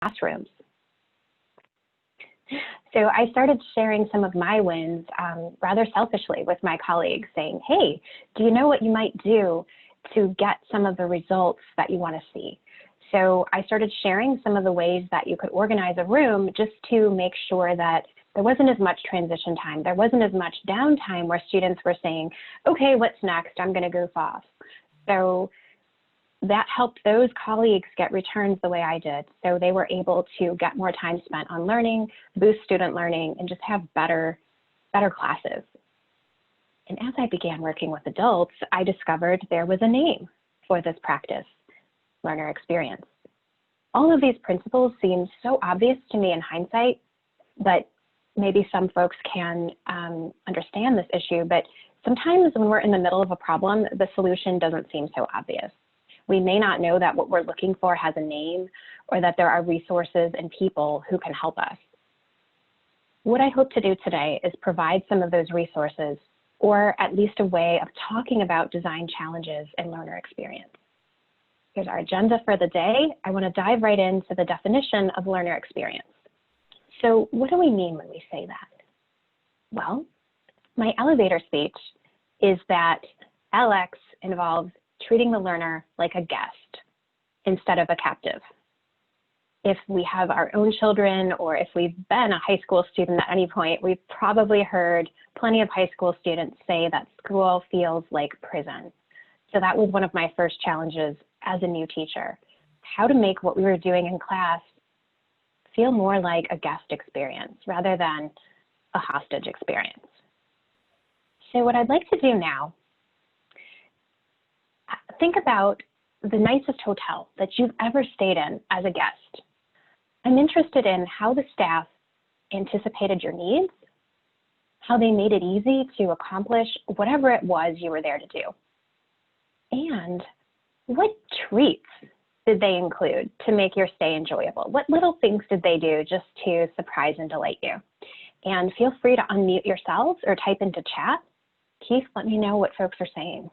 classrooms. So I started sharing some of my wins rather selfishly with my colleagues, saying, hey, do you know what you might do to get some of the results that you want to see? So I started sharing some of the ways that you could organize a room just to make sure that there wasn't as much transition time. There wasn't as much downtime where students were saying, okay, what's next? I'm going to goof off. So that helped those colleagues get returns the way I did. So they were able to get more time spent on learning, boost student learning, and just have better classes. And as I began working with adults, I discovered there was a name for this practice, learner experience. All of these principles seem so obvious to me in hindsight, but maybe some folks can understand this issue, but sometimes when we're in the middle of a problem, the solution doesn't seem so obvious. We may not know that what we're looking for has a name or that there are resources and people who can help us. What I hope to do today is provide some of those resources, or at least a way of talking about design challenges and learner experience. Here's our agenda for the day. I want to dive right into the definition of learner experience. So what do we mean when we say that? Well, my elevator speech is that LX involves treating the learner like a guest instead of a captive. If we have our own children, or if we've been a high school student at any point, we've probably heard plenty of high school students say that school feels like prison. So that was one of my first challenges as a new teacher, how to make what we were doing in class feel more like a guest experience rather than a hostage experience. So what I'd like to do now, think about the nicest hotel that you've ever stayed in as a guest. I'm interested in how the staff anticipated your needs, how they made it easy to accomplish whatever it was you were there to do, and what treats did they include to make your stay enjoyable? What little things did they do just to surprise and delight you? And feel free to unmute yourselves or type into chat. Keith, let me know what folks are saying.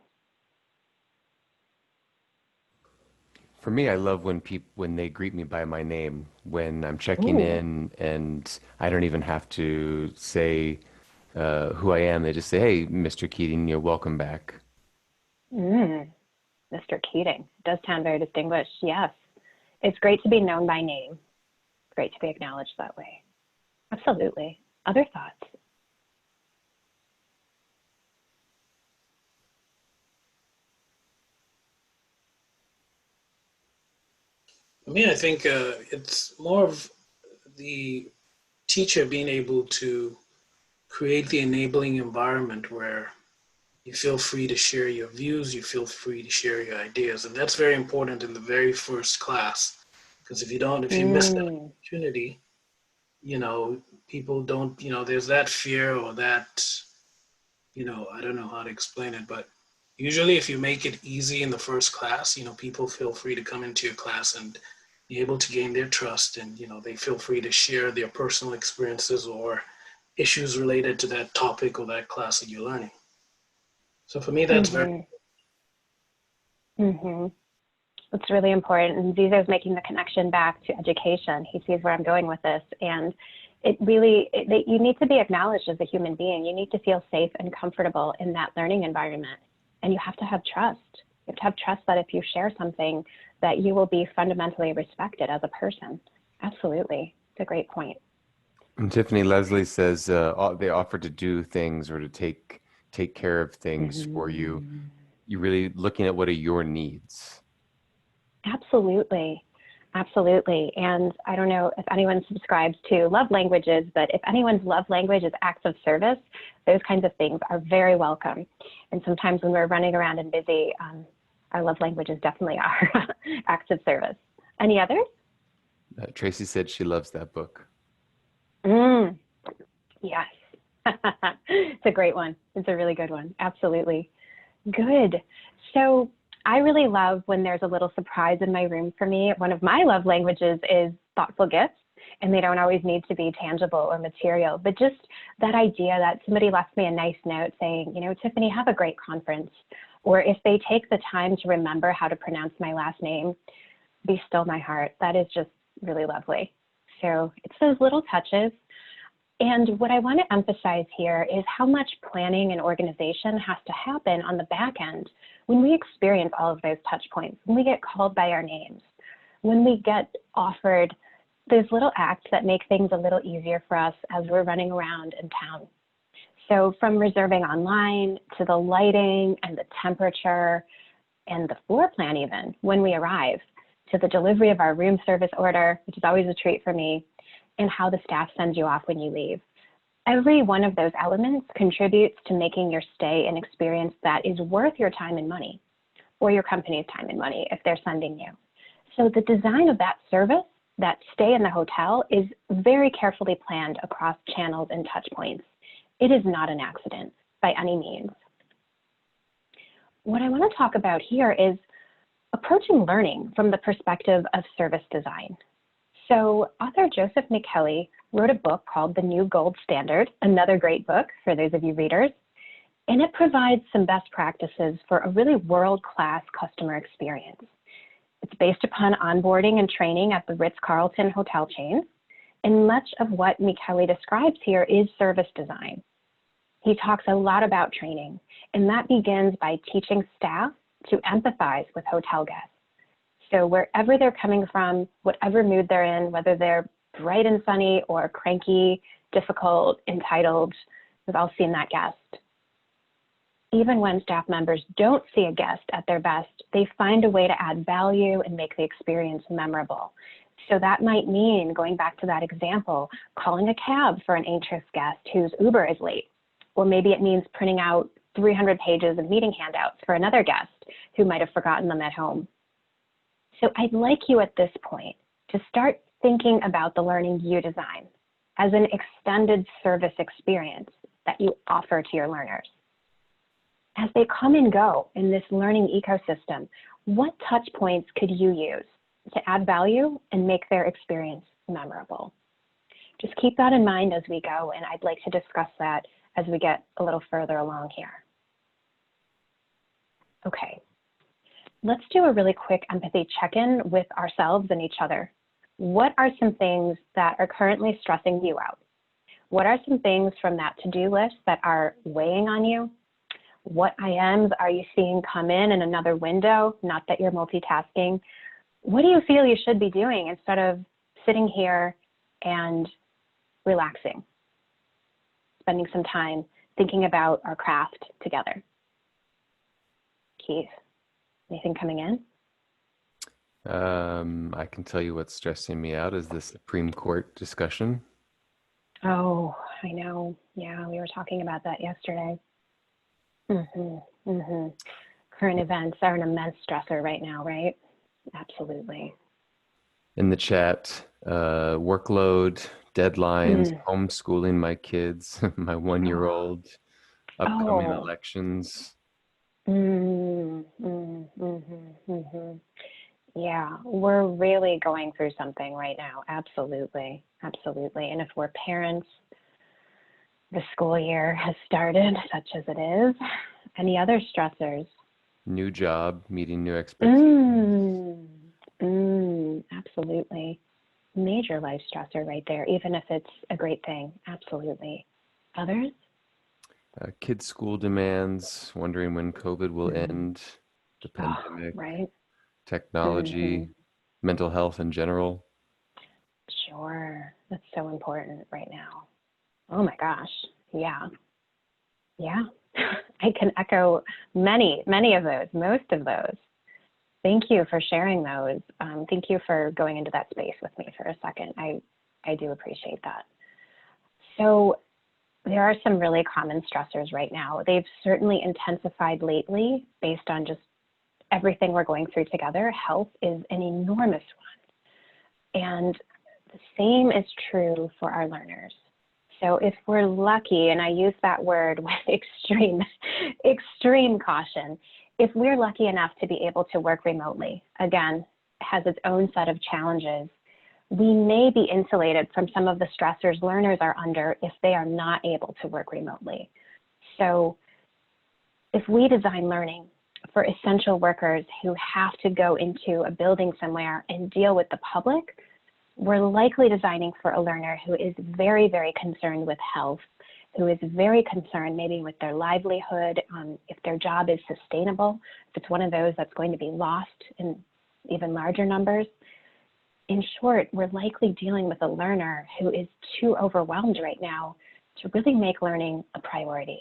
For me, I love when they greet me by my name, when I'm checking in and I don't even have to say who I am. They just say, hey, Mr. Keating, you're welcome back. Mr. Keating does sound very distinguished. Yes, it's great to be known by name. Great to be acknowledged that way. Absolutely. Other thoughts? For me, I think it's more of the teacher being able to create the enabling environment where you feel free to share your views, you feel free to share your ideas. And that's very important in the very first class, because if you miss that opportunity, people don't, there's that fear or that, I don't know how to explain it, but usually if you make it easy in the first class, people feel free to come into your class and be able to gain their trust, and, they feel free to share their personal experiences or issues related to that topic or that class that you're learning. So for me, that's very It's really important. And Zizo's making the connection back to education. He sees where I'm going with this. And you need to be acknowledged as a human being. You need to feel safe and comfortable in that learning environment. And you have to have trust. You have to have trust that if you share something, that you will be fundamentally respected as a person. Absolutely. It's a great point. And Tiffany Leslie says they offer to do things or to take care of things for you. You're really looking at what are your needs. Absolutely. Absolutely. And I don't know if anyone subscribes to love languages, but if anyone's love language is acts of service, those kinds of things are very welcome. And sometimes when we're running around and busy, our love languages definitely are acts of service. Any others? Tracy said she loves that book. Yes. It's a great one. It's a really good one. Absolutely. Good. So I really love when there's a little surprise in my room for me. One of my love languages is thoughtful gifts, and they don't always need to be tangible or material, but just that idea that somebody left me a nice note saying, Tiffany, have a great conference. Or if they take the time to remember how to pronounce my last name, be still my heart. That is just really lovely. So it's those little touches. And what I want to emphasize here is how much planning and organization has to happen on the back end when we experience all of those touch points, when we get called by our names, when we get offered those little acts that make things a little easier for us as we're running around in town. So from reserving online to the lighting and the temperature and the floor plan even when we arrive, to the delivery of our room service order, which is always a treat for me, and how the staff sends you off when you leave. Every one of those elements contributes to making your stay an experience that is worth your time and money, or your company's time and money if they're sending you. So the design of that service, that stay in the hotel, is very carefully planned across channels and touch points. It is not an accident by any means. What I want to talk about here is approaching learning from the perspective of service design. So author Joseph McKelly wrote a book called The New Gold Standard, another great book for those of you readers, and it provides some best practices for a really world-class customer experience. It's based upon onboarding and training at the Ritz-Carlton hotel chain, and much of what McKelly describes here is service design. He talks a lot about training, and that begins by teaching staff to empathize with hotel guests. So wherever they're coming from, whatever mood they're in, whether they're bright and sunny or cranky, difficult, entitled, we've all seen that guest. Even when staff members don't see a guest at their best, they find a way to add value and make the experience memorable. So that might mean, going back to that example, calling a cab for an anxious guest whose Uber is late. Or maybe it means printing out 300 pages of meeting handouts for another guest who might have forgotten them at home. So I'd like you at this point to start thinking about the learning you design as an extended service experience that you offer to your learners. As they come and go in this learning ecosystem, what touch points could you use to add value and make their experience memorable? Just keep that in mind as we go, and I'd like to discuss that as we get a little further along here. Okay. Let's do a really quick empathy check-in with ourselves and each other. What are some things that are currently stressing you out? What are some things from that to-do list that are weighing on you? What IMs are you seeing come in another window? Not that you're multitasking. What do you feel you should be doing instead of sitting here and relaxing, spending some time thinking about our craft together? Keith? Anything coming in? I can tell you what's stressing me out is the Supreme Court discussion. Oh, I know. Yeah, we were talking about that yesterday. Current events are an immense stressor right now, right? Absolutely. In the chat, workload, deadlines, homeschooling my kids, my 1-year-old, upcoming elections. Yeah, we're really going through something right now. Absolutely. Absolutely. And if we're parents, the school year has started, such as it is. Any other stressors? New job, meeting new expectations. Absolutely. Major life stressor right there, even if it's a great thing. Absolutely. Others? Kids' school demands, wondering when COVID will end, the pandemic, right. technology, mental health in general. Sure. That's so important right now. Oh my gosh. Yeah. Yeah. I can echo many of those, most of those. Thank you for sharing those. Thank you for going into that space with me for a second. I do appreciate that. So there are some really common stressors right now. They've certainly intensified lately based on just everything we're going through together. Health is an enormous one. And the same is true for our learners. So if we're lucky, and I use that word with extreme caution, if we're lucky enough to be able to work remotely, again, has its own set of challenges, we may be insulated from some of the stressors learners are under if they are not able to work remotely. So if we design learning for essential workers who have to go into a building somewhere and deal with the public, we're likely designing for a learner who is very, very concerned with health, who is very concerned maybe with their livelihood, if their job is sustainable, if it's one of those that's going to be lost in even larger numbers. In short, we're likely dealing with a learner who is too overwhelmed right now to really make learning a priority.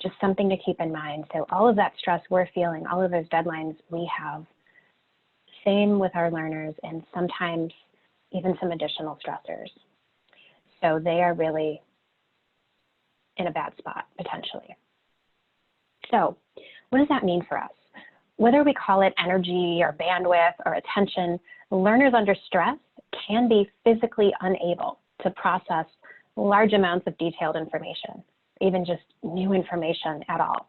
Just something to keep in mind. So all of that stress we're feeling, all of those deadlines we have, same with our learners, and sometimes even some additional stressors. So they are really in a bad spot, potentially. So what does that mean for us? Whether we call it energy or bandwidth or attention, learners under stress can be physically unable to process large amounts of detailed information, even just new information at all.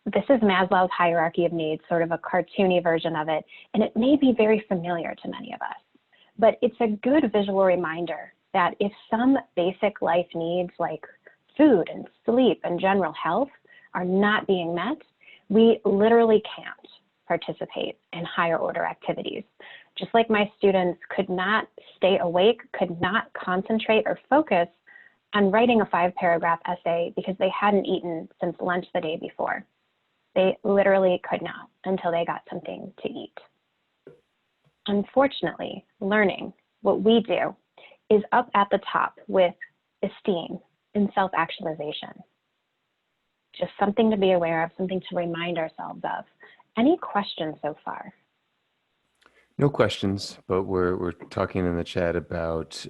This is Maslow's hierarchy of needs, sort of a cartoony version of it, and it may be very familiar to many of us. But it's a good visual reminder that if some basic life needs like food and sleep and general health are not being met, we literally can't participate in higher order activities. Just like my students could not stay awake, could not concentrate or focus on writing a 5-paragraph essay because they hadn't eaten since lunch the day before. They literally could not until they got something to eat. Unfortunately, learning, what we do, is up at the top with esteem and self-actualization. Just something to be aware of, something to remind ourselves of. Any questions so far? No questions, but we're talking in the chat about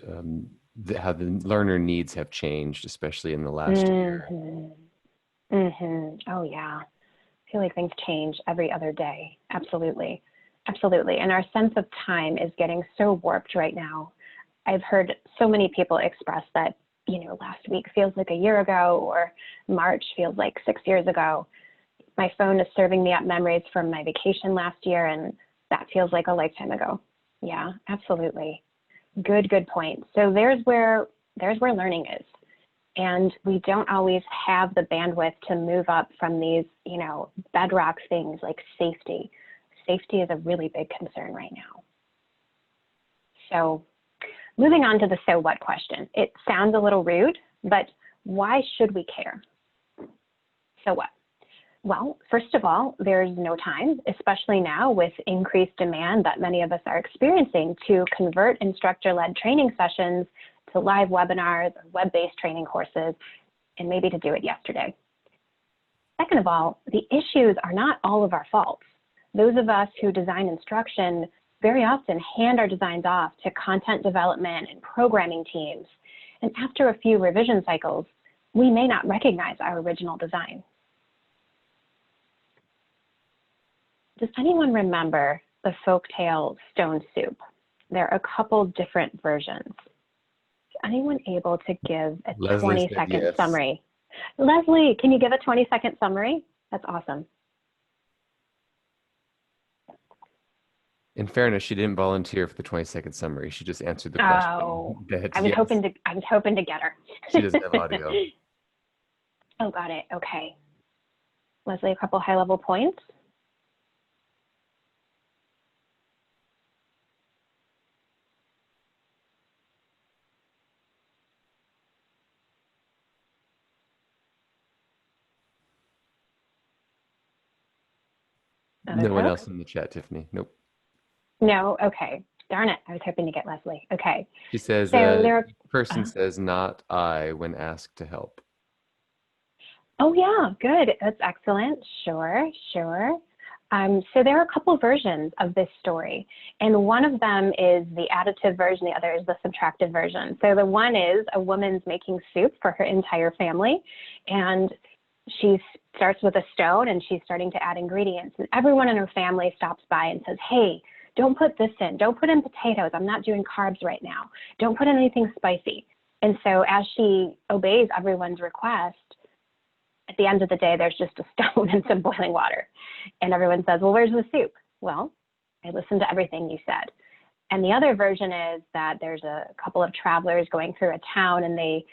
how the learner needs have changed, especially in the last year. Oh yeah, I feel like things change every other day. Absolutely, absolutely. And our sense of time is getting so warped right now. I've heard so many people express that, you know, last week feels like a year ago, or March feels like 6 years ago. My phone is serving me up memories from my vacation last year, and that feels like a lifetime ago. Yeah, absolutely. Good point. So there's where learning is. And we don't always have the bandwidth to move up from these, you know, bedrock things like safety. Safety is a really big concern right now. So moving on to the so what question. It sounds a little rude, but why should we care? So what? Well, first of all, there's no time, especially now with increased demand that many of us are experiencing, to convert instructor-led training sessions to live webinars or web-based training courses, and maybe to do it yesterday. Second of all, the issues are not all of our faults. Those of us who design instruction very often hand our designs off to content development and programming teams. And after a few revision cycles, we may not recognize our original design. Does anyone remember the folktale Stone Soup? There are a couple different versions. Is anyone able to give a 20-second summary? Leslie, can you give a 20-second summary? That's awesome. In fairness, she didn't volunteer for the 20-second summary. She just answered the question. Oh, I was hoping to get her. She doesn't have audio. Oh, got it. Okay. Leslie, a couple high-level points. No one else in the chat, Tiffany. Nope. No, okay. Darn it. I was hoping to get Leslie. Okay. She says, so person says, not I, when asked to help. Oh yeah, good. That's excellent. Sure. So there are a couple versions of this story, and one of them is the additive version, the other is the subtractive version. So the one is a woman's making soup for her entire family, and she starts with a stone and she's starting to add ingredients, and everyone in her family stops by and says, hey, don't put this in, don't put in potatoes, I'm not doing carbs right now, don't put in anything spicy. And so as she obeys everyone's request, at the end of the day, there's just a stone and some boiling water. And everyone says, well, where's the soup? Well, I listened to everything you said. And the other version is that there's a couple of travelers going through a town, and they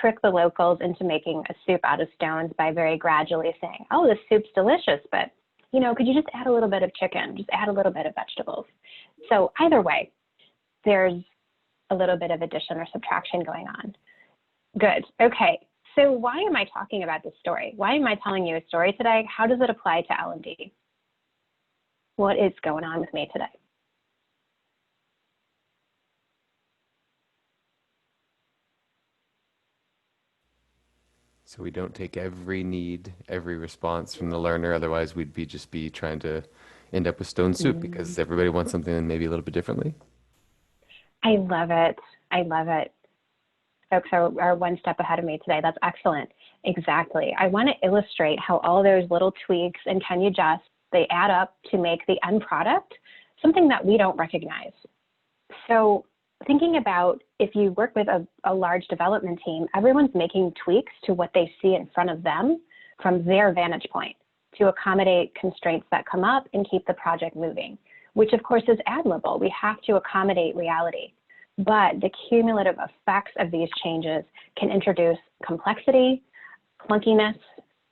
trick the locals into making a soup out of stones by very gradually saying, oh, this soup's delicious, but you know, could you just add a little bit of chicken, just add a little bit of vegetables? So either way, there's a little bit of addition or subtraction going on. Good. Okay. So why am I talking about this story? Why am I telling you a story today? How does it apply to L&D? What is going on with me today? So we don't take every need, every response from the learner. Otherwise, we'd just be trying to end up with stone soup because everybody wants something maybe a little bit differently. I love it. I love it. Folks are one step ahead of me today. That's excellent. Exactly. I want to illustrate how all those little tweaks and can you just, they add up to make the end product something that we don't recognize. So thinking about if you work with a large development team, everyone's making tweaks to what they see in front of them from their vantage point to accommodate constraints that come up and keep the project moving, which of course is admirable. We have to accommodate reality. But the cumulative effects of these changes can introduce complexity, clunkiness.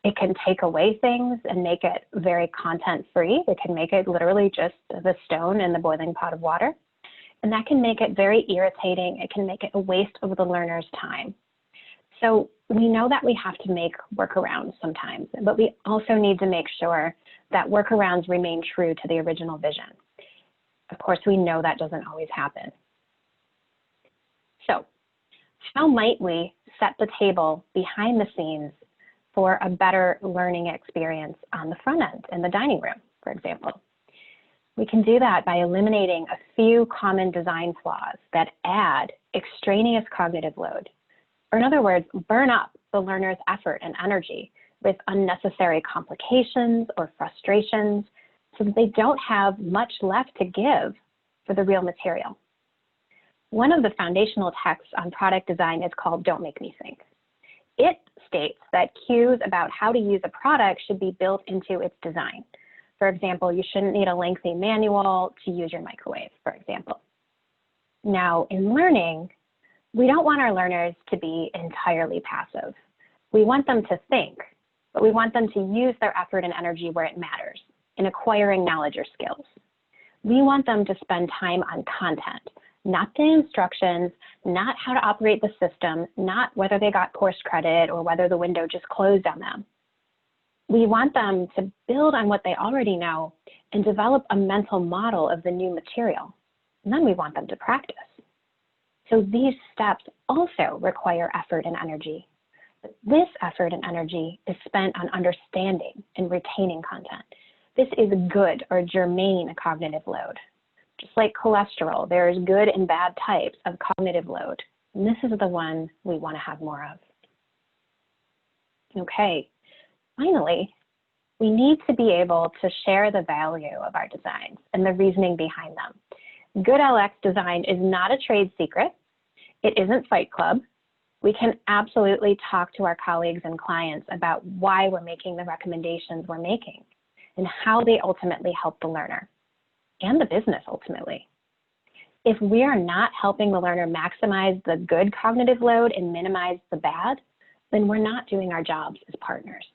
It can take away things and make it very content-free. It can make it literally just the stone in the boiling pot of water. And that can make it very irritating. It can make it a waste of the learner's time. So we know that we have to make workarounds sometimes, but we also need to make sure that workarounds remain true to the original vision. Of course, we know that doesn't always happen. So how might we set the table behind the scenes for a better learning experience on the front end in the dining room, for example? We can do that by eliminating a few common design flaws that add extraneous cognitive load, or in other words, burn up the learner's effort and energy with unnecessary complications or frustrations so that they don't have much left to give for the real material. One of the foundational texts on product design is called Don't Make Me Think. It states that cues about how to use a product should be built into its design. For example, you shouldn't need a lengthy manual to use your microwave, for example. Now, in learning, we don't want our learners to be entirely passive. We want them to think, but we want them to use their effort and energy where it matters, in acquiring knowledge or skills. We want them to spend time on content, not the instructions, not how to operate the system, not whether they got course credit or whether the window just closed on them. We want them to build on what they already know and develop a mental model of the new material. And then we want them to practice. So these steps also require effort and energy. But this effort and energy is spent on understanding and retaining content. This is good or germane cognitive load. Just like cholesterol, there's good and bad types of cognitive load. And this is the one we want to have more of. Okay. Finally, we need to be able to share the value of our designs and the reasoning behind them. Good LX design is not a trade secret. It isn't Fight Club. We can absolutely talk to our colleagues and clients about why we're making the recommendations we're making and how they ultimately help the learner and the business ultimately. If we are not helping the learner maximize the good cognitive load and minimize the bad, then we're not doing our jobs as partners.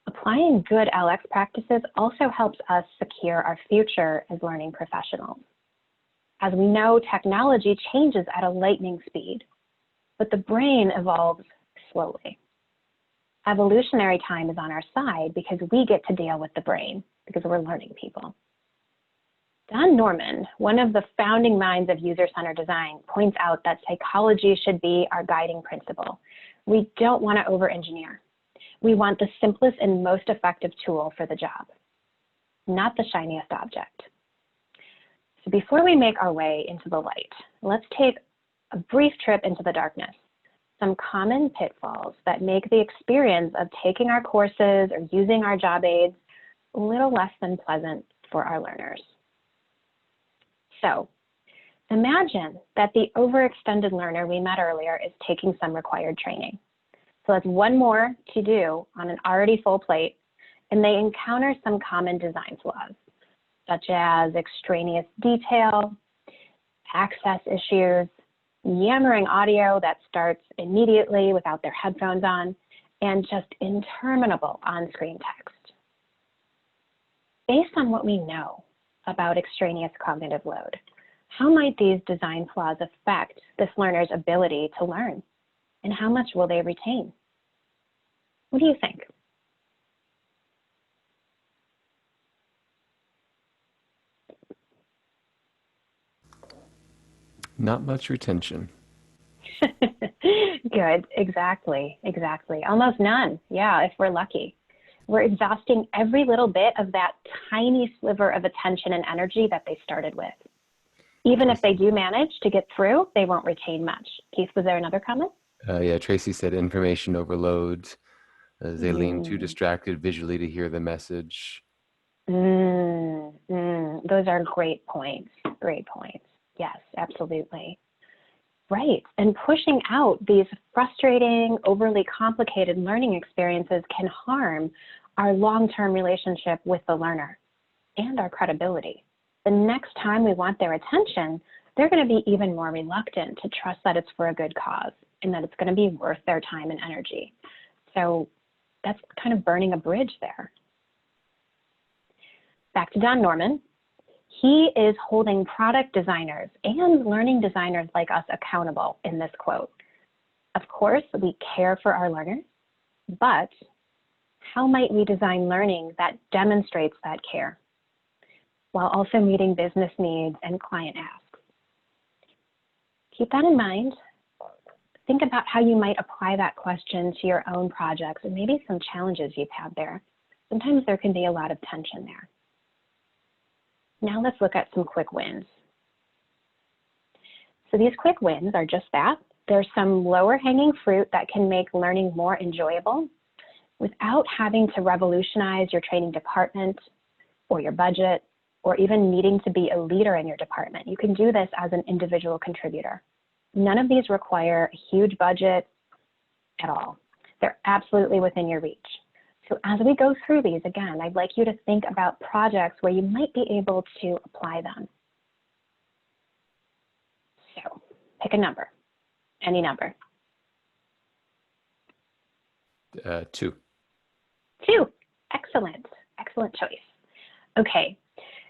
Applying good LX practices also helps us secure our future as learning professionals. As we know, technology changes at a lightning speed, but the brain evolves slowly. Evolutionary time is on our side because we get to deal with the brain because we're learning people. Don Norman, one of the founding minds of user-centered design, points out that psychology should be our guiding principle. We don't want to over-engineer. We want the simplest and most effective tool for the job, not the shiniest object. So before we make our way into the light, let's take a brief trip into the darkness. Some common pitfalls that make the experience of taking our courses or using our job aids a little less than pleasant for our learners. So imagine that the overextended learner we met earlier is taking some required training. So that's one more to do on an already full plate, and they encounter some common design flaws, such as extraneous detail, access issues, yammering audio that starts immediately without their headphones on, and just interminable on-screen text. Based on what we know about extraneous cognitive load, How might these design flaws affect this learner's ability to learn? And how much will they retain? What do you think? Not much retention. Good, exactly. Almost none, yeah, if we're lucky. We're exhausting every little bit of that tiny sliver of attention and energy that they started with. Even if they do manage to get through, they won't retain much. Keith, was there another comment? Yeah, Tracy said information overload. They lean too distracted visually to hear the message. Those are great points. Great points. Yes, absolutely. Right. And pushing out these frustrating, overly complicated learning experiences can harm our long-term relationship with the learner and our credibility. The next time we want their attention, they're going to be even more reluctant to trust that it's for a good cause and that it's going to be worth their time and energy. So that's kind of burning a bridge there. Back to Don Norman. He is holding product designers and learning designers like us accountable in this quote. Of course, we care for our learners, but how might we design learning that demonstrates that care while also meeting business needs and client asks? Keep that in mind. Think about how you might apply that question to your own projects and maybe some challenges you've had there. Sometimes there can be a lot of tension there. Now let's look at some quick wins. So these quick wins are just that. There's some lower hanging fruit that can make learning more enjoyable without having to revolutionize your training department or your budget or even needing to be a leader in your department. You can do this as an individual contributor. None of these require a huge budget at all. They're absolutely within your reach. So as we go through these, again, I'd like you to think about projects where you might be able to apply them. So pick a number, any number. 2. 2, excellent, excellent choice. Okay,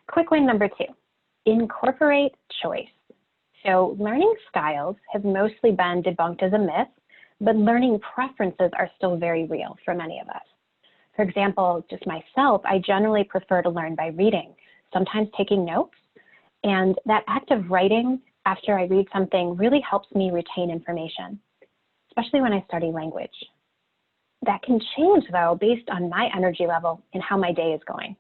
quick win number 2, incorporate choice. So learning styles have mostly been debunked as a myth, but learning preferences are still very real for many of us. For example, just myself, I generally prefer to learn by reading, sometimes taking notes. And that act of writing after I read something really helps me retain information, especially when I study language. That can change though, based on my energy level and how my day is going.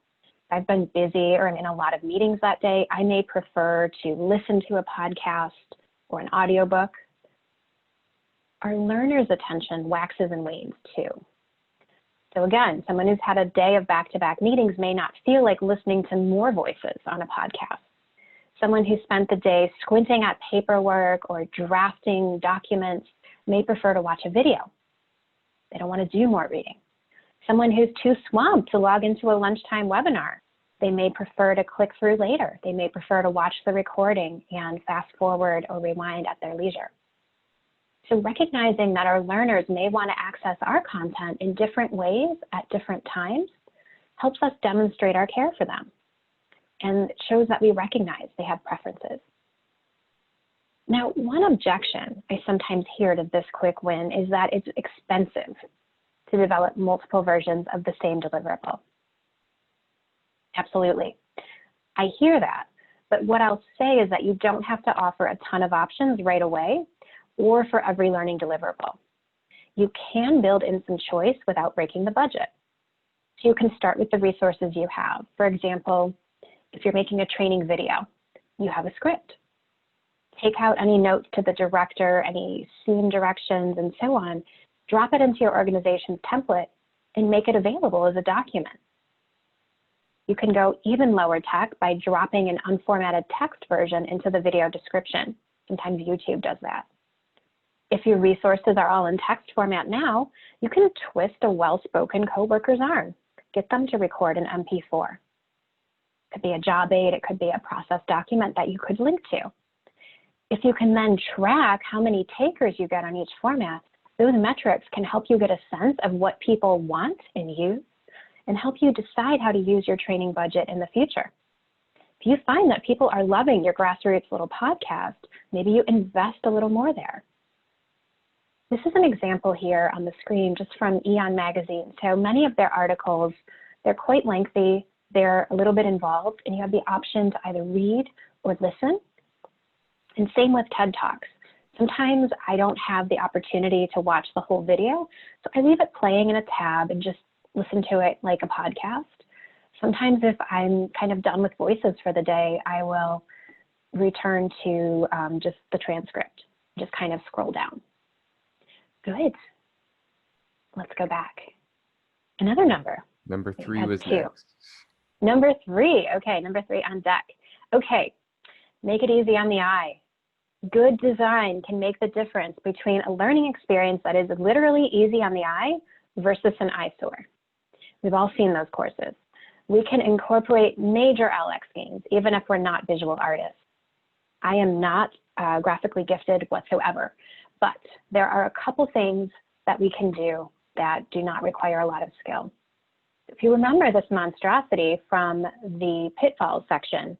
If I've been busy or I'm in a lot of meetings that day, I may prefer to listen to a podcast or an audiobook. Our learner's attention waxes and wanes too. So again, someone who's had a day of back-to-back meetings may not feel like listening to more voices on a podcast. Someone who spent the day squinting at paperwork or drafting documents may prefer to watch a video. They don't want to do more reading. Someone who's too swamped to log into a lunchtime webinar, they may prefer to click through later. They may prefer to watch the recording and fast forward or rewind at their leisure. So recognizing that our learners may want to access our content in different ways at different times helps us demonstrate our care for them and it shows that we recognize they have preferences. Now, one objection I sometimes hear to this quick win is that it's expensive to develop multiple versions of the same deliverable. Absolutely. I hear that, but what I'll say is that you don't have to offer a ton of options right away or for every learning deliverable. You can build in some choice without breaking the budget. So you can start with the resources you have. For example, if you're making a training video, you have a script. Take out any notes to the director, any scene directions, and so on. Drop it into your organization's template and make it available as a document. You can go even lower tech by dropping an unformatted text version into the video description. Sometimes YouTube does that. If your resources are all in text format now, you can twist a well-spoken coworker's arm. Get them to record an MP4. It could be a job aid, it could be a process document that you could link to. If you can then track how many takers you get on each format, those metrics can help you get a sense of what people want and use and help you decide how to use your training budget in the future. If you find that people are loving your grassroots little podcast, maybe you invest a little more there. This is an example here on the screen just from Eon Magazine. So many of their articles, they're quite lengthy, they're a little bit involved, and you have the option to either read or listen. And same with TED Talks. Sometimes I don't have the opportunity to watch the whole video, so I leave it playing in a tab and just listen to it like a podcast. Sometimes if I'm kind of done with voices for the day, I will return to just the transcript, just kind of scroll down. Good. Let's go back. Another number. Number 3 was 2. next. Number 3. Okay, number 3 on deck. Okay, make it easy on the eye. Good design can make the difference between a learning experience that is literally easy on the eye versus an eyesore. We've all seen those courses. We can incorporate major LX gains, even if we're not visual artists. I am not graphically gifted whatsoever, but there are a couple things that we can do that do not require a lot of skill. If you remember this monstrosity from the Pitfalls section,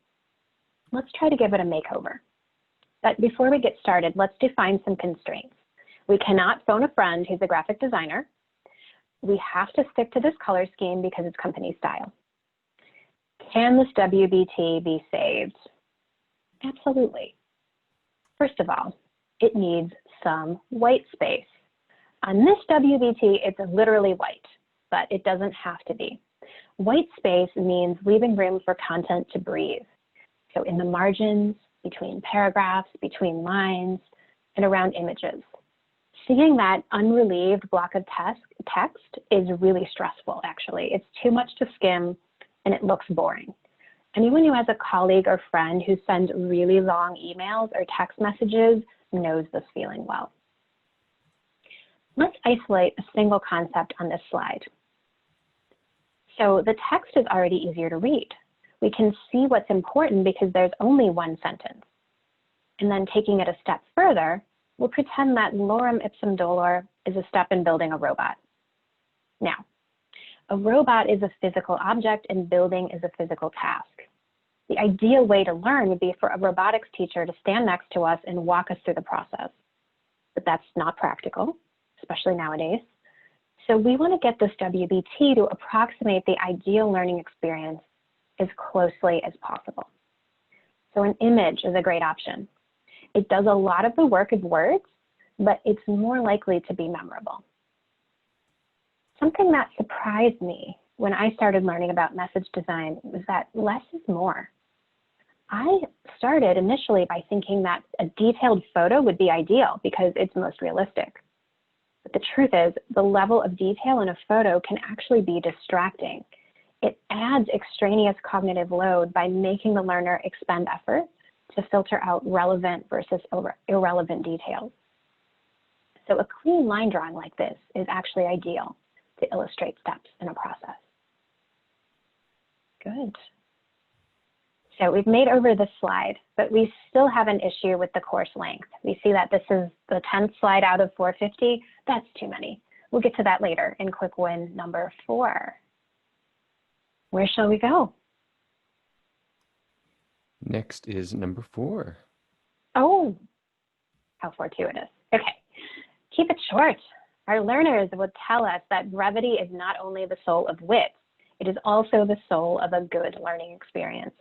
let's try to give it a makeover. But before we get started, let's define some constraints. We cannot phone a friend who's a graphic designer. We have to stick to this color scheme because it's company style. Can this WBT be saved? Absolutely. First of all, it needs some white space. On this WBT, it's literally white, but it doesn't have to be. White space means leaving room for content to breathe. So in the margins, between paragraphs, between lines, and around images. Seeing that unrelieved block of text is really stressful, actually. It's too much to skim, and it looks boring. Anyone who has a colleague or friend who sends really long emails or text messages knows this feeling well. Let's isolate a single concept on this slide. So the text is already easier to read. We can see what's important because there's only one sentence. And then taking it a step further, we'll pretend that lorem ipsum dolor is a step in building a robot. Now, a robot is a physical object and building is a physical task. The ideal way to learn would be for a robotics teacher to stand next to us and walk us through the process. But that's not practical, especially nowadays. So we want to get this WBT to approximate the ideal learning experience as closely as possible. So an image is a great option. It does a lot of the work of words, but it's more likely to be memorable. Something that surprised me when I started learning about message design was that less is more. I started initially by thinking that a detailed photo would be ideal because it's most realistic. But the truth is, the level of detail in a photo can actually be distracting. It adds extraneous cognitive load by making the learner expend effort to filter out relevant versus irrelevant details. So a clean line drawing like this is actually ideal to illustrate steps in a process. Good. So we've made over this slide, but we still have an issue with the course length. We see that this is the 10th slide out of 450. That's too many. We'll get to that later in quick win number 4. Where shall we go? Next is number 4. Oh, how fortuitous. Okay, keep it short. Our learners would tell us that brevity is not only the soul of wit, it is also the soul of a good learning experience.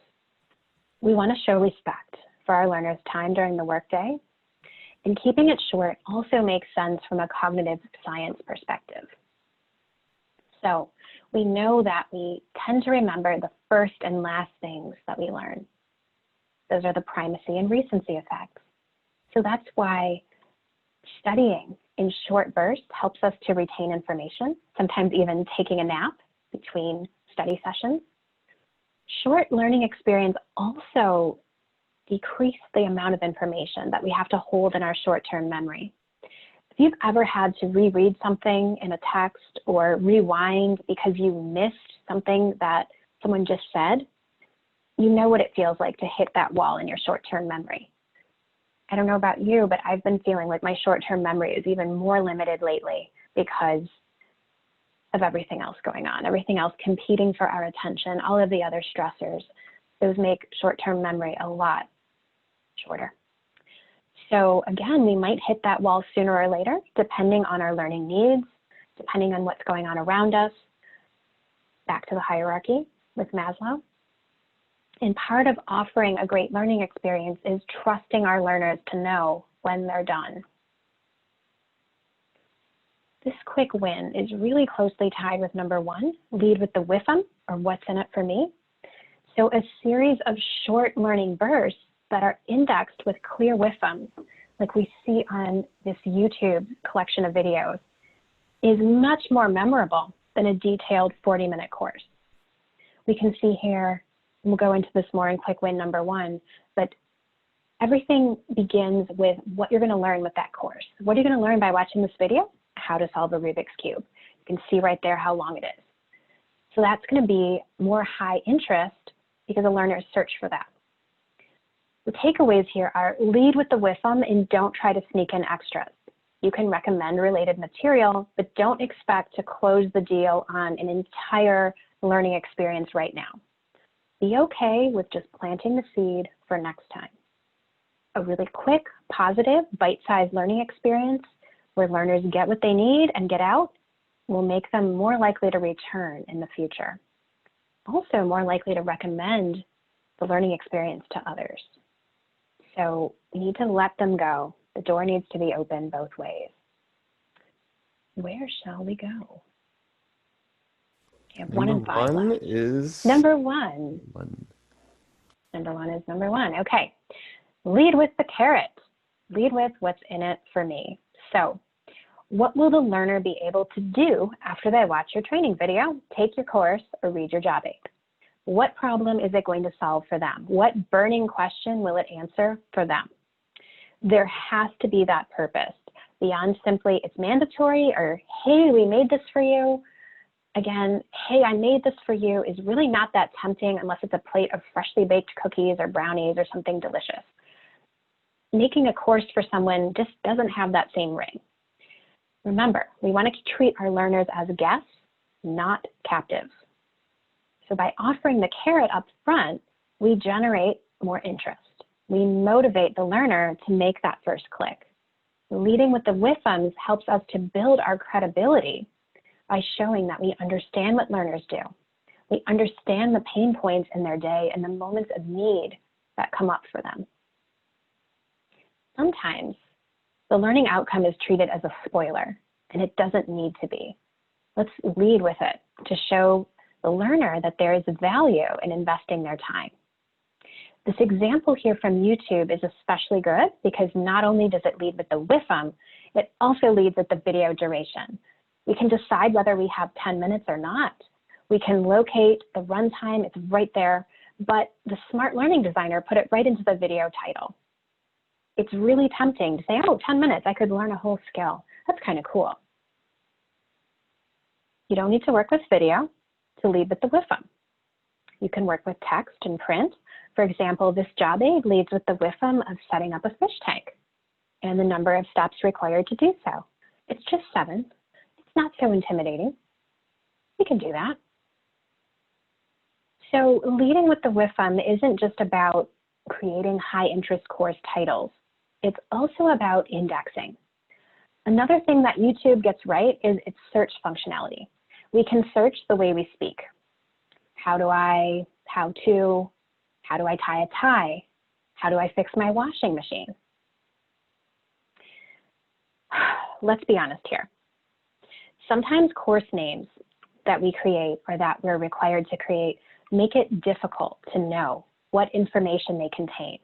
We want to show respect for our learners' time during the workday, and keeping it short also makes sense from a cognitive science perspective. So we know that we tend to remember the first and last things that we learn. Those are the primacy and recency effects. So that's why studying in short bursts helps us to retain information, sometimes even taking a nap between study sessions. Short learning experience also decrease the amount of information that we have to hold in our short-term memory. If you've ever had to reread something in a text or rewind because you missed something that someone just said, you know what it feels like to hit that wall in your short-term memory. I don't know about you, but I've been feeling like my short-term memory is even more limited lately because of everything else going on, everything else competing for our attention, all of the other stressors Those make short-term memory a lot shorter. So again, we might hit that wall sooner or later, depending on our learning needs, depending on what's going on around us. Back to the hierarchy with Maslow. And part of offering a great learning experience is trusting our learners to know when they're done. This quick win is really closely tied with number 1, lead with the WIFM, or what's in it for me. So a series of short learning bursts that are indexed with clear WIFMs, like we see on this YouTube collection of videos, is much more memorable than a detailed 40-minute course. We can see here, and we'll go into this more in quick win number 1, but everything begins with what you're going to learn with that course. What are you going to learn by watching this video? How to solve a Rubik's Cube. You can see right there how long it is. So that's going to be more high interest because the learners search for that. The takeaways here are lead with the WIFM and don't try to sneak in extras. You can recommend related material, but don't expect to close the deal on an entire learning experience right now. Be okay with just planting the seed for next time. A really quick, positive, bite-sized learning experience where learners get what they need and get out will make them more likely to return in the future. Also more likely to recommend the learning experience to others. So we need to let them go. The door needs to be open both ways. Where shall we go? We have 1 and 5 Number 1 left. is... Number 1. Number 1 is number 1. Okay. Lead with the carrot. Lead with what's in it for me. So what will the learner be able to do after they watch your training video, take your course, or read your job aid? What problem is it going to solve for them? What burning question will it answer for them? There has to be that purpose beyond simply it's mandatory or, hey, we made this for you. Again, hey, I made this for you is really not that tempting unless it's a plate of freshly baked cookies or brownies or something delicious. Making a course for someone just doesn't have that same ring. Remember, we want to treat our learners as guests, not captives. So by offering the carrot up front, we generate more interest. We motivate the learner to make that first click. Leading with the WIFMs helps us to build our credibility by showing that we understand what learners do. We understand the pain points in their day and the moments of need that come up for them. Sometimes the learning outcome is treated as a spoiler, and it doesn't need to be. Let's lead with it to show the learner that there is value in investing their time. This example here from YouTube is especially good because not only does it lead with the WIFM, it also leads with the video duration. We can decide whether we have 10 minutes or not. We can locate the runtime, it's right there, but the smart learning designer put it right into the video title. It's really tempting to say, oh, 10 minutes, I could learn a whole skill. That's kind of cool. You don't need to work with video to lead with the WIFM. You can work with text and print. For example, this job aid leads with the WIFM of setting up a fish tank and the number of steps required to do so. It's just 7. It's not so intimidating. You can do that. So leading with the WIFM isn't just about creating high interest course titles. It's also about indexing. Another thing that YouTube gets right is its search functionality. We can search the way we speak. How to tie a tie? How do I fix my washing machine? Let's be honest here. Sometimes course names that we create or that we're required to create make it difficult to know what information they contain.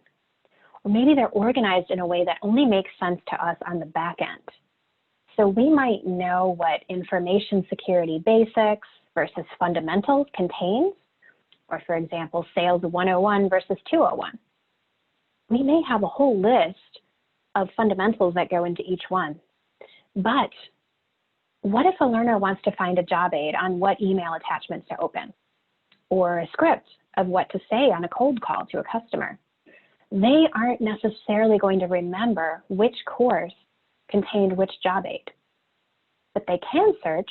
Or maybe they're organized in a way that only makes sense to us on the back end. So we might know what information security basics versus fundamentals contains, or for example, sales 101 versus 201. We may have a whole list of fundamentals that go into each one. But what if a learner wants to find a job aid on what email attachments to open, or a script of what to say on a cold call to a customer? They aren't necessarily going to remember which course contained which job aid. But they can search,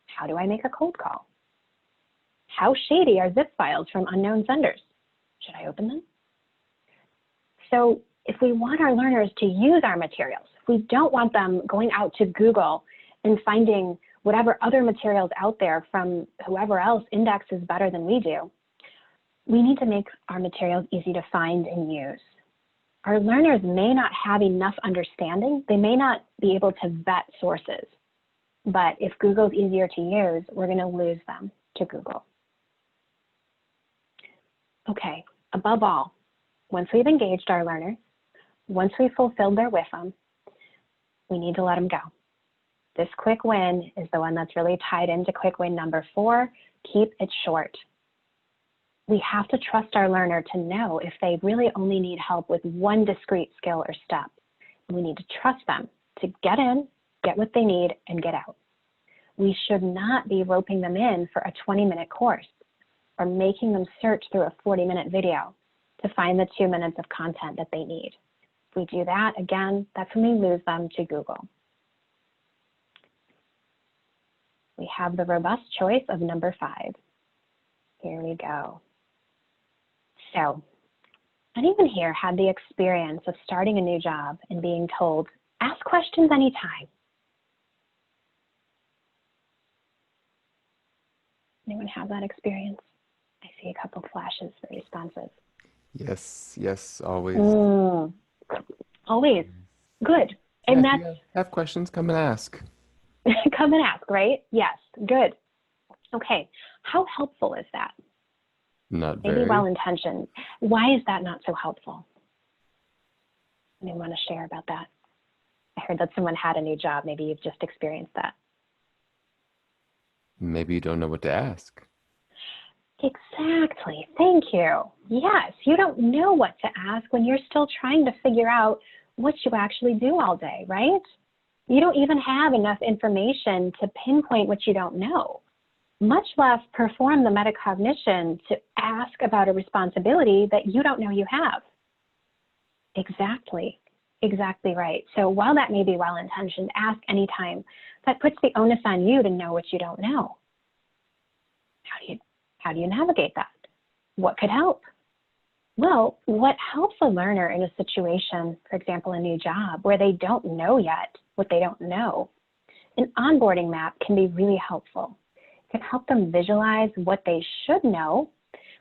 how do I make a cold call? How shady are zip files from unknown senders? Should I open them? So if we want our learners to use our materials, if we don't want them going out to Google and finding whatever other materials out there from whoever else indexes better than we do, we need to make our materials easy to find and use. Our learners may not have enough understanding. They may not be able to vet sources. But if Google's easier to use, we're going to lose them to Google. Okay, above all, once we've engaged our learners, once we've fulfilled their WIFM, we need to let them go. This quick win is the one that's really tied into quick win number 4. Keep it short. We have to trust our learner to know if they really only need help with one discrete skill or step. We need to trust them to get in, get what they need, and get out. We should not be roping them in for a 20-minute course or making them search through a 40-minute video to find the 2 minutes of content that they need. If we do that, again, that's when we lose them to Google. We have the robust choice of number 5. Here we go. So, anyone here had the experience of starting a new job and being told, ask questions anytime? Anyone have that experience? I see a couple flashes for responses. Yes, yes, always. Always. Good. And Yeah, if that's you have questions, come and ask. come and ask, right? Yes, good. Okay, how helpful is that? Not Maybe very. well-intentioned. Why is that not so helpful? Anyone want to share about that? I heard that someone had a new job. Maybe you've just experienced that. Maybe you don't know what to ask. Exactly. Thank you. Yes, you don't know what to ask when you're still trying to figure out what you actually do all day, right? You don't even have enough information to pinpoint what you don't know, much less perform the metacognition to ask about a responsibility that you don't know you have. Exactly. Exactly right. So while that may be well-intentioned, ask anytime. That puts the onus on you to know what you don't know. How do you navigate that? What could help? Well, what helps a learner in a situation, for example, a new job, where they don't know yet what they don't know? An onboarding map can be really helpful. It can help them visualize what they should know,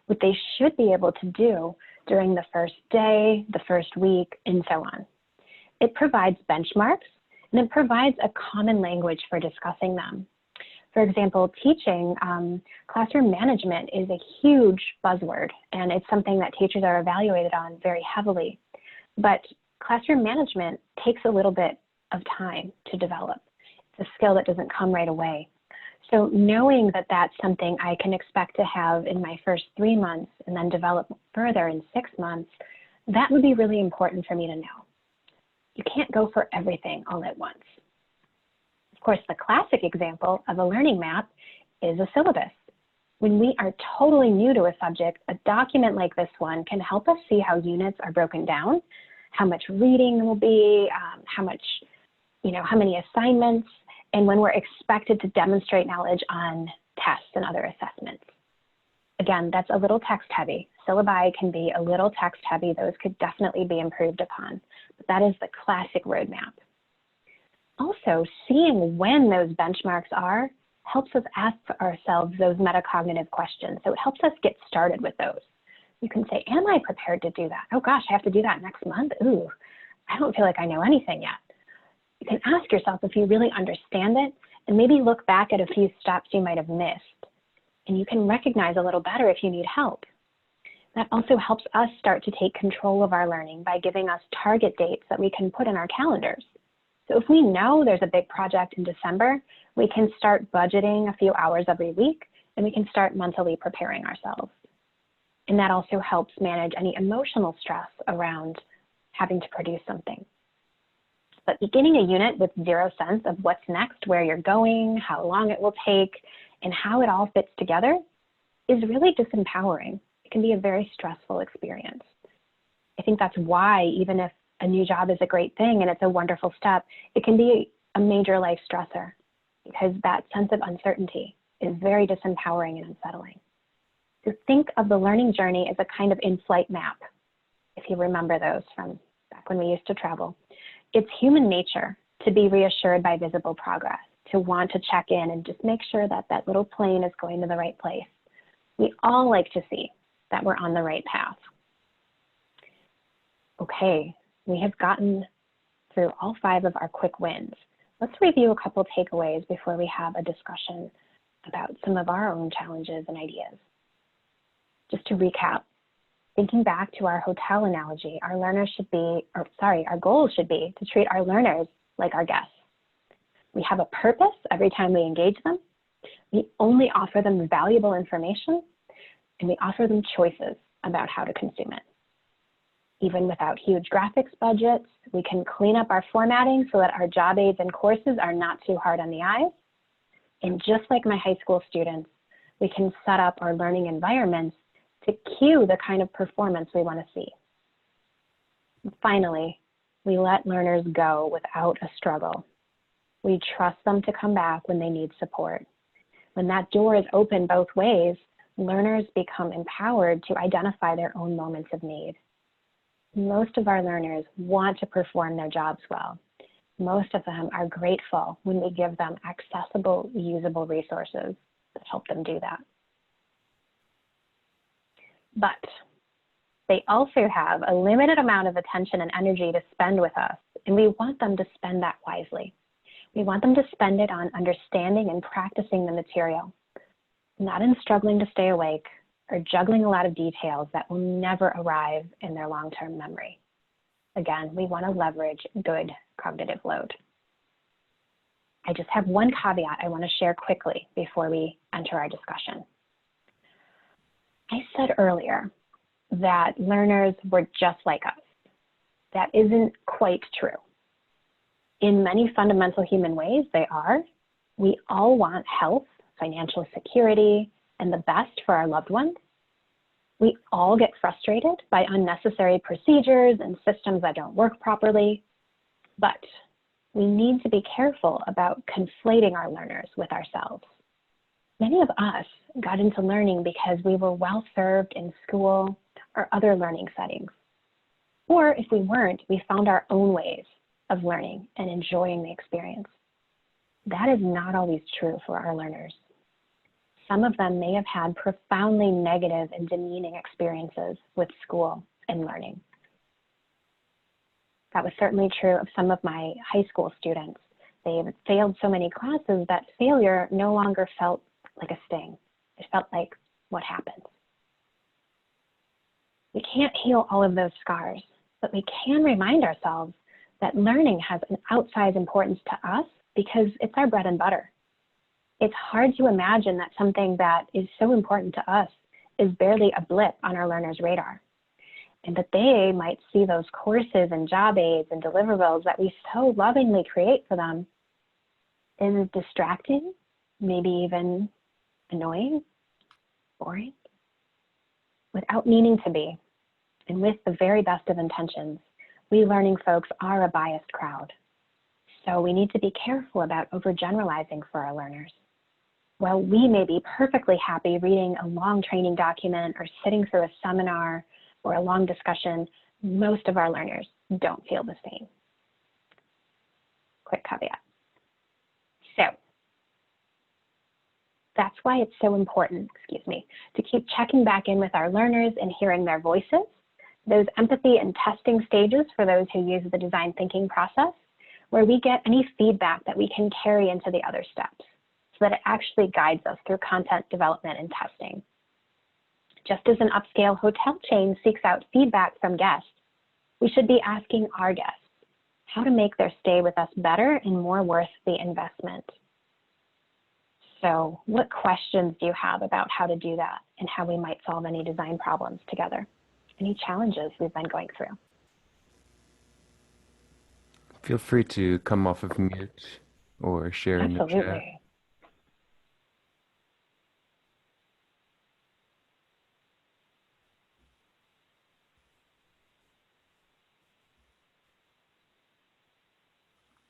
what they should be able to do during the first day, the first week, and so on. It provides benchmarks, and it provides a common language for discussing them. For example, teaching, classroom management is a huge buzzword, and it's something that teachers are evaluated on very heavily. But classroom management takes a little bit of time to develop. It's a skill that doesn't come right away. So knowing that that's something I can expect to have in my first 3 months and then develop further in 6 months, that would be really important for me to know. You can't go for everything all at once. Of course, the classic example of a learning map is a syllabus. When we are totally new to a subject, a document like this one can help us see how units are broken down, how much reading will be, how many assignments, and when we're expected to demonstrate knowledge on tests and other assessments. Again, that's a little text heavy. Syllabi can be a little text heavy. Those could definitely be improved upon, but that is the classic roadmap. Also, seeing when those benchmarks are helps us ask ourselves those metacognitive questions. So it helps us get started with those. You can say, am I prepared to do that? Oh gosh, I have to do that next month. Ooh, I don't feel like I know anything yet. You can ask yourself if you really understand it, and maybe look back at a few steps you might have missed. And you can recognize a little better if you need help. That also helps us start to take control of our learning by giving us target dates that we can put in our calendars. So if we know there's a big project in December, we can start budgeting a few hours every week, and we can start mentally preparing ourselves. And that also helps manage any emotional stress around having to produce something. But beginning a unit with zero sense of what's next, where you're going, how long it will take, and how it all fits together is really disempowering. It can be a very stressful experience. I think that's why, even if a new job is a great thing and it's a wonderful step, it can be a major life stressor because that sense of uncertainty is very disempowering and unsettling. So think of the learning journey as a kind of in-flight map, if you remember those from back when we used to travel. It's human nature to be reassured by visible progress, to want to check in and just make sure that that little plane is going to the right place. We all like to see that we're on the right path. Okay, we have gotten through all 5 of our quick wins. Let's review a couple takeaways before we have a discussion about some of our own challenges and ideas. Just to recap, thinking back to our hotel analogy, our goal should be to treat our learners like our guests. We have a purpose every time we engage them. We only offer them valuable information, and we offer them choices about how to consume it. Even without huge graphics budgets, we can clean up our formatting so that our job aids and courses are not too hard on the eyes. And just like my high school students, we can set up our learning environments to cue the kind of performance we want to see. And finally, we let learners go without a struggle. We trust them to come back when they need support. When that door is open both ways, learners become empowered to identify their own moments of need. Most of our learners want to perform their jobs well. Most of them are grateful when we give them accessible, usable resources that help them do that. But they also have a limited amount of attention and energy to spend with us, and we want them to spend that wisely. We want them to spend it on understanding and practicing the material, not in struggling to stay awake or juggling a lot of details that will never arrive in their long-term memory. Again, we want to leverage good cognitive load. I just have one caveat I want to share quickly before we enter our discussion. I said earlier that learners were just like us. That isn't quite true. In many fundamental human ways, they are. We all want health, financial security, and the best for our loved ones. We all get frustrated by unnecessary procedures and systems that don't work properly, but we need to be careful about conflating our learners with ourselves. Many of us got into learning because we were well served in school or other learning settings. Or if we weren't, we found our own ways of learning and enjoying the experience. That is not always true for our learners. Some of them may have had profoundly negative and demeaning experiences with school and learning. That was certainly true of some of my high school students. They failed so many classes that failure no longer felt like a sting. It felt like what happened. We can't heal all of those scars, but we can remind ourselves that learning has an outsized importance to us because it's our bread and butter. It's hard to imagine that something that is so important to us is barely a blip on our learners' radar, and that they might see those courses and job aids and deliverables that we so lovingly create for them as distracting, maybe even annoying, boring, without meaning to be. And with the very best of intentions, we learning folks are a biased crowd. So we need to be careful about overgeneralizing for our learners. While we may be perfectly happy reading a long training document or sitting through a seminar or a long discussion, most of our learners don't feel the same. Quick caveat. So that's why it's so important, to keep checking back in with our learners and hearing their voices, those empathy and testing stages for those who use the design thinking process, where we get any feedback that we can carry into the other steps so that it actually guides us through content development and testing. Just as an upscale hotel chain seeks out feedback from guests, we should be asking our guests how to make their stay with us better and more worth the investment. So what questions do you have about how to do that and how we might solve any design problems together? Any challenges we've been going through? Feel free to come off of mute or share in the chat. Absolutely.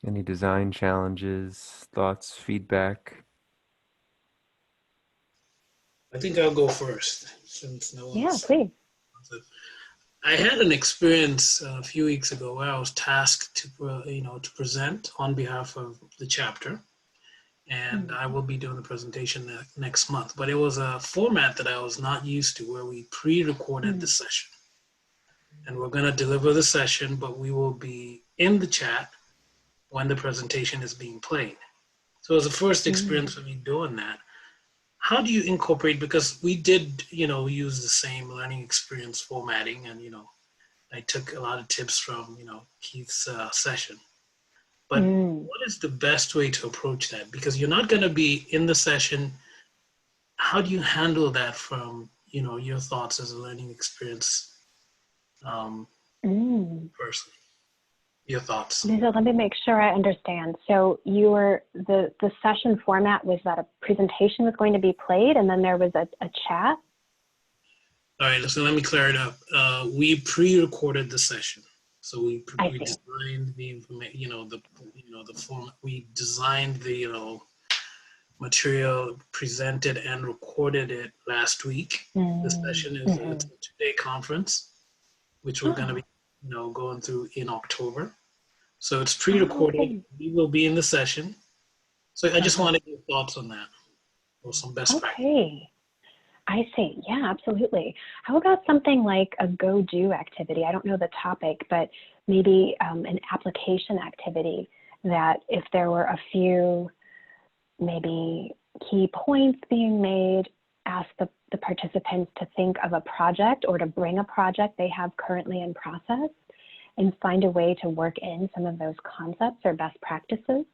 Any design challenges, thoughts, feedback? I think I'll go first since no Yeah, one's. please. I had an experience a few weeks ago where I was tasked to present on behalf of the chapter, and I will be doing the presentation next month. But it was a format that I was not used to, where we pre-recorded the session, and we're going to deliver the session, but we will be in the chat when the presentation is being played. So it was the first experience for me doing that. How do you incorporate, because we did, use the same learning experience formatting, and, I took a lot of tips from, Keith's session. But what is the best way to approach that? Because you're not going to be in the session. How do you handle that from, your thoughts as a learning experience person? Your thoughts. So let me make sure I understand. So the session format was that a presentation was going to be played and then there was a chat? All right, so let me clear it up. We pre-recorded the session. So we designed the information, the format. We designed the, material, presented and recorded it last week. The session is it's a 2-day conference, which we're going to be, going through in October. So it's pre-recorded. Okay. We will be in the session. So I just wanted your thoughts on that, or some best practice. Okay. I see. Yeah, absolutely. How about something like a go-do activity? I don't know the topic, but maybe an application activity that if there were a few maybe key points being made, ask the participants to think of a project or to bring a project they have currently in process and find a way to work in some of those concepts or best practices.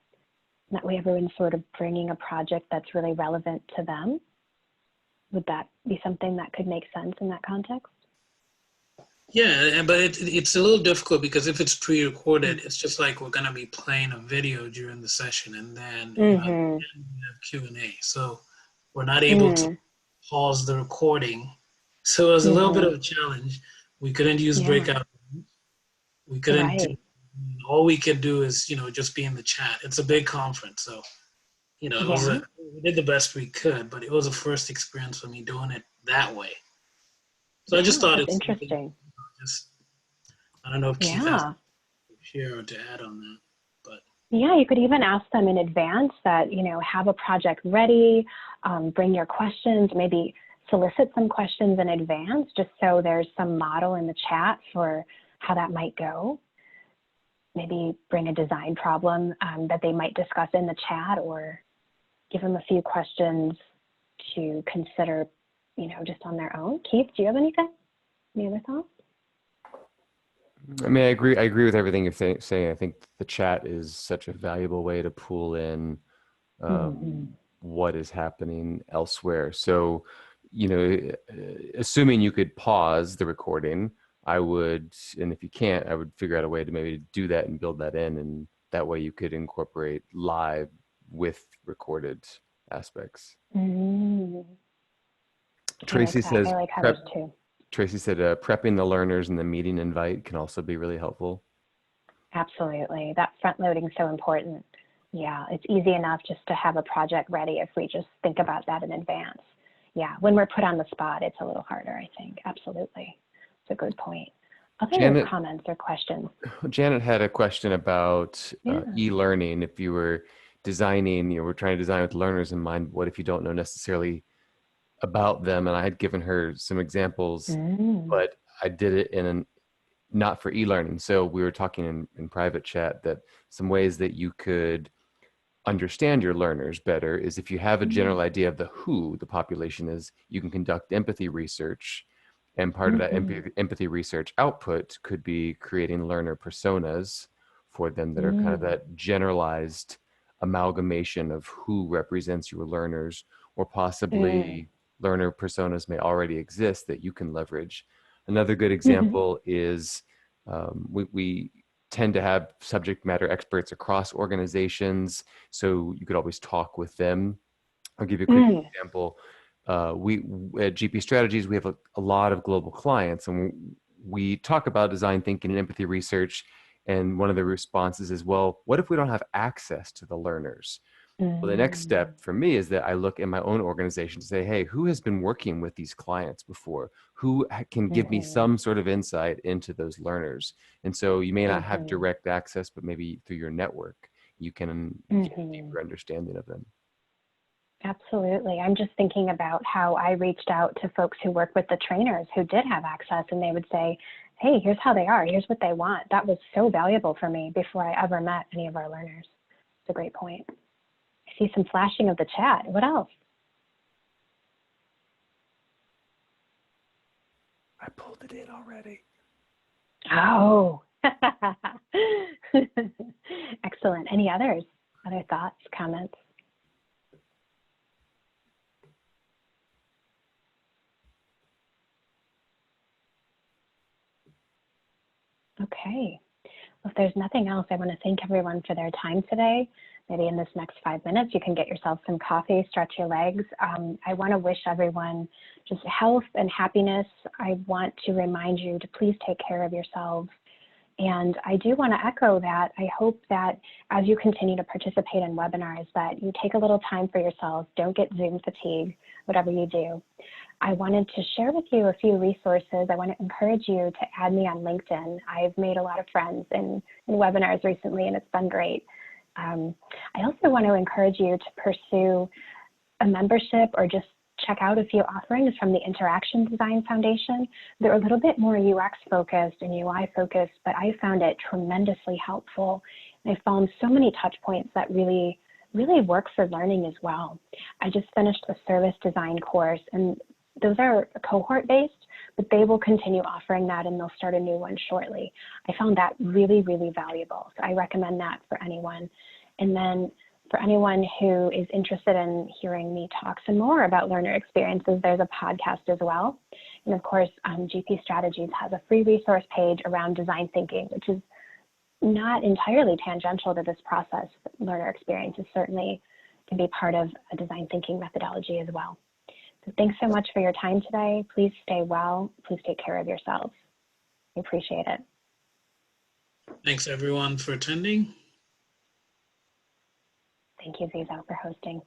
That way everyone's sort of bringing a project that's really relevant to them. Would that be something that could make sense in that context? Yeah, but it's a little difficult because if it's pre-recorded, it's just like we're going to be playing a video during the session, and then we have Q&A. So we're not able to pause the recording. So it was a little bit of a challenge. We couldn't use breakout rooms. We couldn't do, all we could do is, just be in the chat. It's a big conference. So, it was we did the best we could, but it was a first experience for me doing it that way. So I just thought it's interesting. I don't know if Keith has to share or to add on that, but. Yeah, you could even ask them in advance that, have a project ready, bring your questions, maybe solicit some questions in advance, just so there's some model in the chat for how that might go. Maybe bring a design problem that they might discuss in the chat, or give them a few questions to consider, just on their own. Keith, do you have anything? Any other thoughts? I mean, I agree with everything you're saying. I think the chat is such a valuable way to pull in what is happening elsewhere. So, assuming you could pause the recording, I would, and if you can't, I would figure out a way to maybe do that and build that in, and that way you could incorporate live with recorded aspects. Tracy says, I like how those too. Tracy said, prepping the learners in the meeting invite can also be really helpful. Absolutely. That front loading is so important. Yeah, it's easy enough just to have a project ready if we just think about that in advance. Yeah, when we're put on the spot, it's a little harder, I think. Absolutely. It's a good point. Other comments or questions? Janet had a question about e-learning. If you were designing, we're trying to design with learners in mind, what if you don't know necessarily about them? And I had given her some examples, but I did it not for e-learning. So we were talking in private chat that some ways that you could understand your learners better is if you have a general idea of who the population is, you can conduct empathy research. And part of that empathy research output could be creating learner personas for them that are kind of that generalized amalgamation of who represents your learners, or possibly learner personas may already exist that you can leverage. Another good example is we tend to have subject matter experts across organizations, so you could always talk with them. I'll give you a quick example. We at GP Strategies, we have a lot of global clients, and we talk about design thinking and empathy research. And one of the responses is, well, what if we don't have access to the learners? Well, the next Mm, step for me is that I look in my own organization to say, hey, who has been working with these clients before? Who can give me mhm, some sort of insight into those learners? And so you may not have mhm, direct access, but maybe through your network, you can get a mhm. deeper understanding of them. Absolutely. I'm just thinking about how I reached out to folks who work with the trainers who did have access, and they would say, hey, here's how they are, here's what they want. That was so valuable for me before I ever met any of our learners. It's a great point. I see some flashing of the chat. What else? I pulled it in already. Oh, excellent. Any others? Other thoughts, comments? Okay. Well, if there's nothing else, I want to thank everyone for their time today. Maybe in this next 5 minutes, you can get yourself some coffee, stretch your legs. I want to wish everyone just health and happiness. I want to remind you to please take care of yourselves. And I do want to echo that. I hope that as you continue to participate in webinars, that you take a little time for yourselves. Don't get Zoom fatigue, whatever you do. I wanted to share with you a few resources. I want to encourage you to add me on LinkedIn. I've made a lot of friends in webinars recently, and it's been great. I also want to encourage you to pursue a membership or just check out a few offerings from the Interaction Design Foundation. They're a little bit more UX focused and UI focused, but I found it tremendously helpful. And I found so many touch points that really work for learning as well. I just finished a service design course, and those are cohort based, but they will continue offering that, and they'll start a new one shortly. I found that really valuable. So I recommend that for anyone. And then for anyone who is interested in hearing me talk some more about learner experiences, there's a podcast as well. And of course, GP Strategies has a free resource page around design thinking, which is not entirely tangential to this process. Learner experiences certainly can be part of a design thinking methodology as well. So thanks so much for your time today. Please stay well. Please take care of yourselves. I appreciate it. Thanks everyone for attending. Thank you, Zizo, for hosting.